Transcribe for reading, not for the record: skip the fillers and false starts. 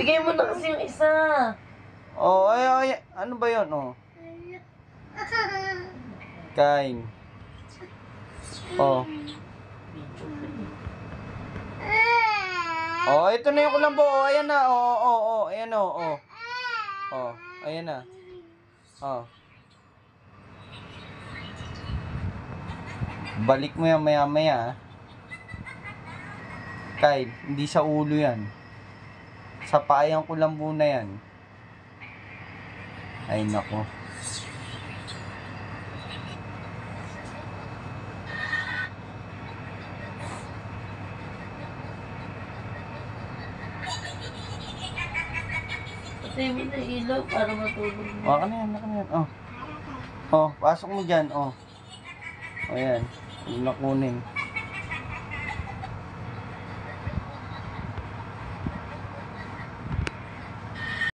Bigay mo na kasi yung isa. Oh, ay, ano ba yun? Oh. Kain. Oh. Oh, ito na yung kulambo. Oh, ayan na. Oh. Ayan oh. Oh, ayan na. Oh. Balik mo yan maya-maya. Kyle, hindi sa ulo yan. Sa payang kulambo na yan. Ay, nako. Patay mo na ilaw para matulog mo. Oh, ano yan. Oh. Oh, pasok mo dyan. Oh. Oh, yan. Yung nakunin.